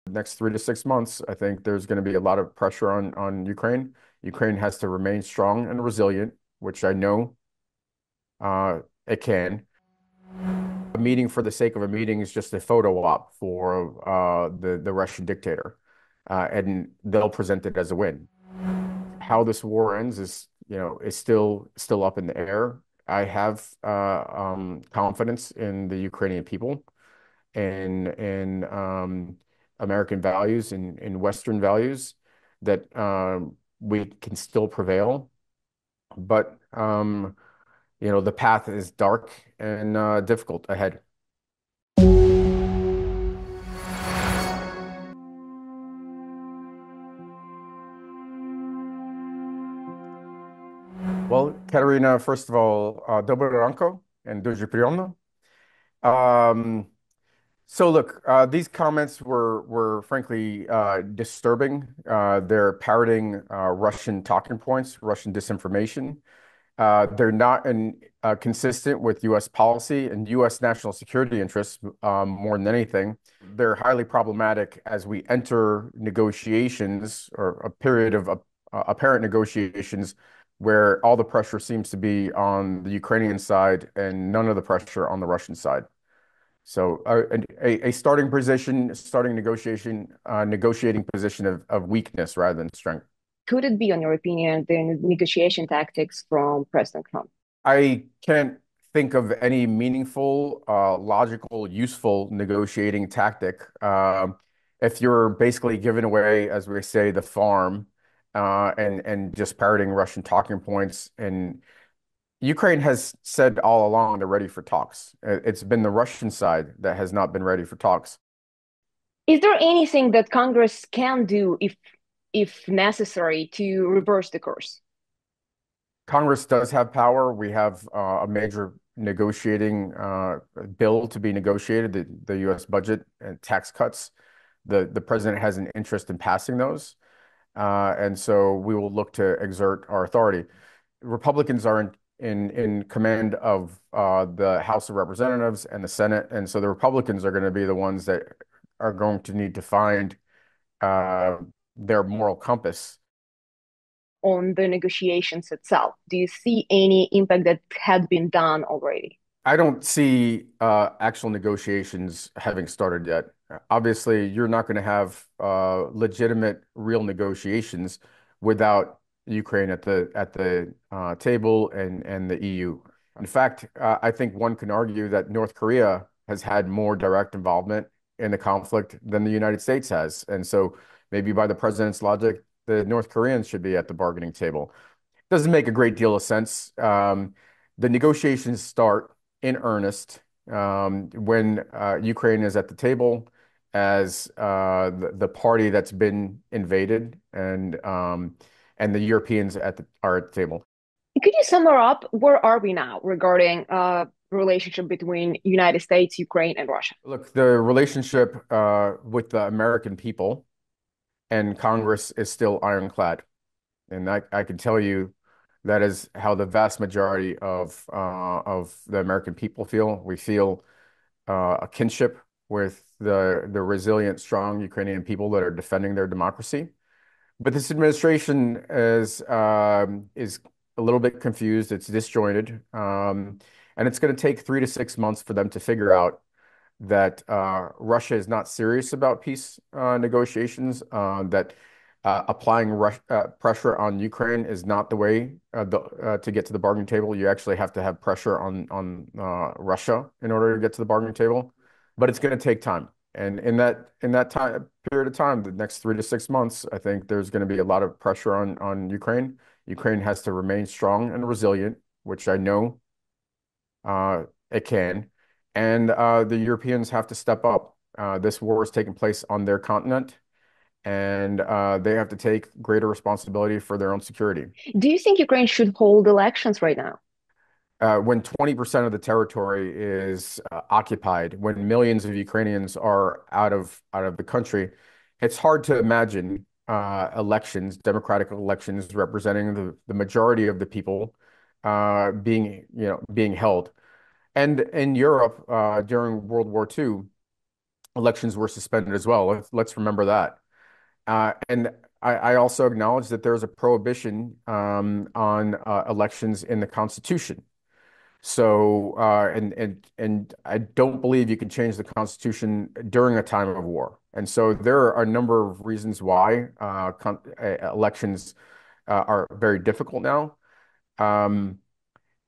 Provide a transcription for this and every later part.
Next 3 to 6 months, I think there's going to be a lot of pressure on Ukraine. Ukraine has to remain strong and resilient, which I know it can. A meeting for the sake of a meeting is just a photo op for the Russian dictator, and they'll present it as a win. How this war ends is still up in the air. I have confidence in the Ukrainian people and in American values and in Western values that we can still prevail. But the path is dark and difficult ahead. Well, Katerina, first of all, доброе ранку and дуже приємно. So look, these comments were frankly disturbing. They're parroting Russian talking points, Russian disinformation. They're not consistent with U.S. policy and U.S. national security interests more than anything. They're highly problematic as we enter negotiations or a period of apparent negotiations where all the pressure seems to be on the Ukrainian side and none of the pressure on the Russian side. So a starting position, negotiating position of weakness rather than strength. Could it be, in your opinion, the negotiation tactics from President Trump? I can't think of any meaningful, logical, useful negotiating tactic. If you're basically giving away, as we say, the farm, and just parroting Russian talking points, and Ukraine has said all along they're ready for talks. It's been the Russian side that has not been ready for talks. Is there anything that Congress can do if necessary to reverse the course? Congress does have power. We have a major negotiating bill to be negotiated, the U.S. budget and tax cuts. The president has an interest in passing those. And so we will look to exert our authority. Republicans are in command of the House of Representatives and the Senate, and so the Republicans are going to be the ones that are going to need to find their moral compass. On the negotiations itself, do you see any impact that had been done already? I don't see actual negotiations having started yet. Obviously, you're not going to have legitimate, real negotiations without Ukraine at the table and the EU. In fact, I think one can argue that North Korea has had more direct involvement in the conflict than the United States has, and so maybe by the president's logic, the North Koreans should be at the bargaining table. Doesn't make a great deal of sense. The negotiations start in earnest when Ukraine is at the table as the party that's been invaded, and the Europeans are at the table. Could you sum up where are we now regarding relationship between United States, Ukraine, and Russia? Look, the relationship with the American people and Congress is still ironclad, and I can tell you that is how the vast majority of the American people feel. We feel a kinship with the resilient, strong Ukrainian people that are defending their democracy. But this administration is a little bit confused. It's disjointed, and it's going to take 3 to 6 months for them to figure out that Russia is not serious about peace negotiations, that applying pressure on Ukraine is not the way to get to the bargaining table. You actually have to have pressure on Russia in order to get to the bargaining table. But it's going to take time. And in that time period of time, the next 3 to 6 months, I think there's going to be a lot of pressure on Ukraine. Ukraine has to remain strong and resilient, which I know it can. And the Europeans have to step up. This war is taking place on their continent, and they have to take greater responsibility for their own security. Do you think Ukraine should hold elections right now? When 20% of the territory is occupied, when millions of Ukrainians are out of the country, it's hard to imagine elections, democratic elections representing the majority of the people being held. And in Europe, during World War II, elections were suspended as well. Let's remember that. And I also acknowledge that there's a prohibition on elections in the Constitution. So, and I don't believe you can change the Constitution during a time of war. And so there are a number of reasons why elections are very difficult now. Um,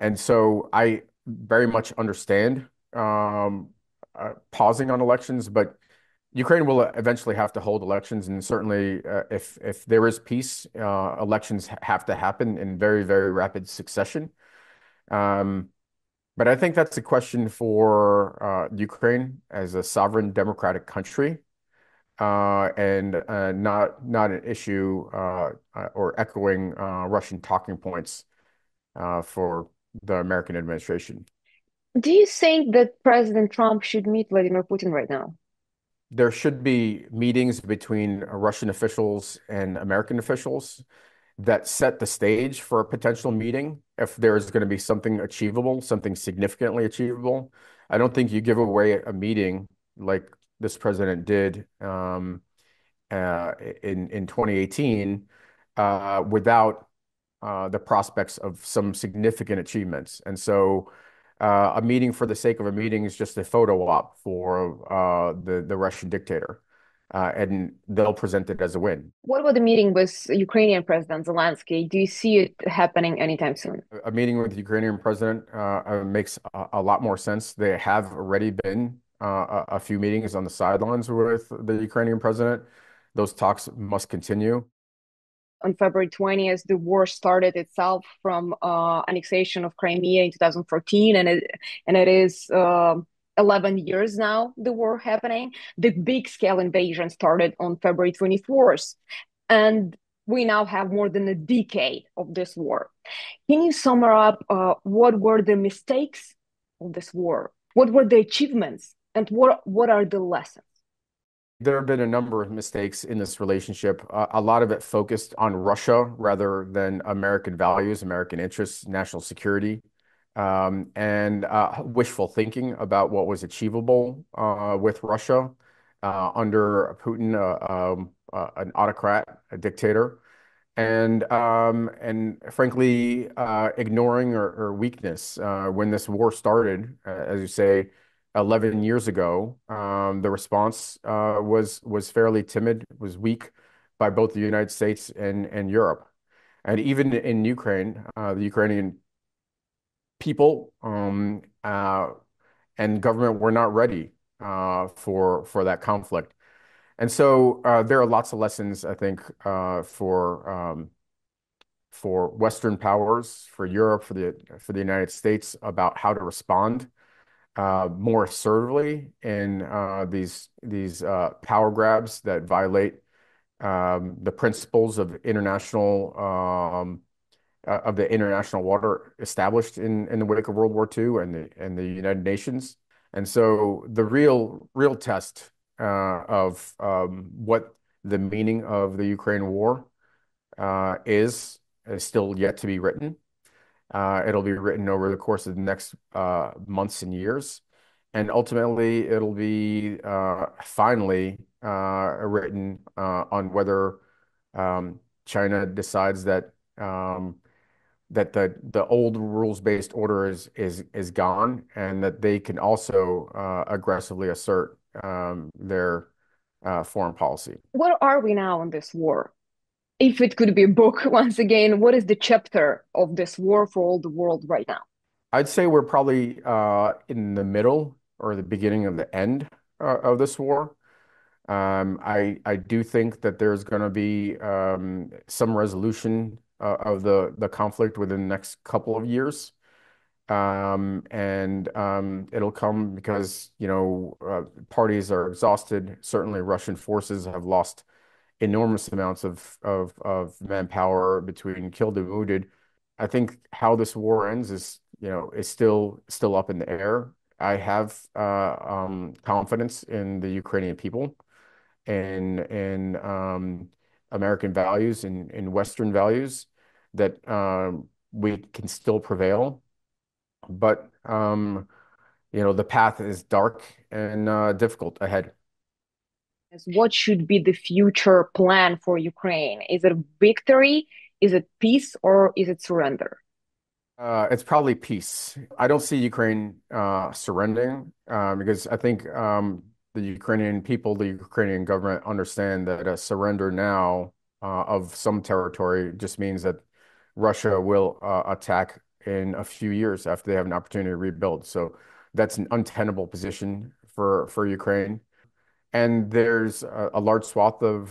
and so I very much understand pausing on elections, but Ukraine will eventually have to hold elections, and certainly, if there is peace, elections have to happen in very, very rapid succession. Um, but I think that's a question for Ukraine as a sovereign democratic country, and not an issue or echoing Russian talking points for the American administration. Do you think that President Trump should meet Vladimir Putin right now? There should be meetings between Russian officials and American officials that set the stage for a potential meeting if there's going to be something achievable, something significantly achievable. I don't think you give away a meeting like this president did in 2018 without the prospects of some significant achievements. And so a meeting for the sake of a meeting is just a photo op for the Russian dictator, and they'll present it as a win. What about the meeting with Ukrainian President Zelensky? Do you see it happening anytime soon? A meeting with the Ukrainian president makes a lot more sense. There have already been a few meetings on the sidelines with the Ukrainian president. Those talks must continue. On February 20th, the war started itself from annexation of Crimea in 2014, and it is 11 years now, the war happening. The big scale invasion started on February 24th, and we now have more than a decade of this war. Can you sum up what were the mistakes of this war? What were the achievements? And what are the lessons? There have been a number of mistakes in this relationship. A lot of it focused on Russia rather than American values, American interests, national security, and wishful thinking about what was achievable with Russia under Putin, an autocrat, a dictator, and frankly ignoring or weakness when this war started, as you say. 11 years ago, the response was fairly timid, was weak by both the United States and Europe. And even in Ukraine, the Ukrainian people and government were not ready for that conflict. And so there are lots of lessons, I think, for Western powers, for Europe, for the United States about how to respond more assertively in these power grabs that violate the principles of the international water established in the wake of World War II and the United Nations. And so the real test of what the meaning of the Ukraine war is still yet to be written. It'll be written over the course of the next months and years. And ultimately, it'll be finally written on whether China decides that the old rules-based order is gone, and that they can also aggressively assert their foreign policy. Where are we now in this war? If it could be a book, once again, what is the chapter of this war for all the world right now? I'd say we're probably in the middle or the beginning of the end of this war. I do think that there's going to be some resolution of the conflict within the next couple of years. And it'll come because, parties are exhausted. Certainly, Russian forces have lost enormous amounts of manpower between killed and wounded. I think how this war ends is still up in the air. I have confidence in the Ukrainian people and American values and Western values that we can still prevail. But the path is dark and difficult ahead. What should be the future plan for Ukraine? Is it victory? Is it peace, or is it surrender? It's probably peace. I don't see Ukraine surrendering because I think the Ukrainian people, the Ukrainian government understand that a surrender now of some territory just means that Russia will attack in a few years after they have an opportunity to rebuild. So that's an untenable position for Ukraine. And there's a large swath of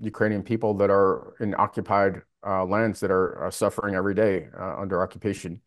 Ukrainian people that are in occupied lands that are suffering every day under occupation.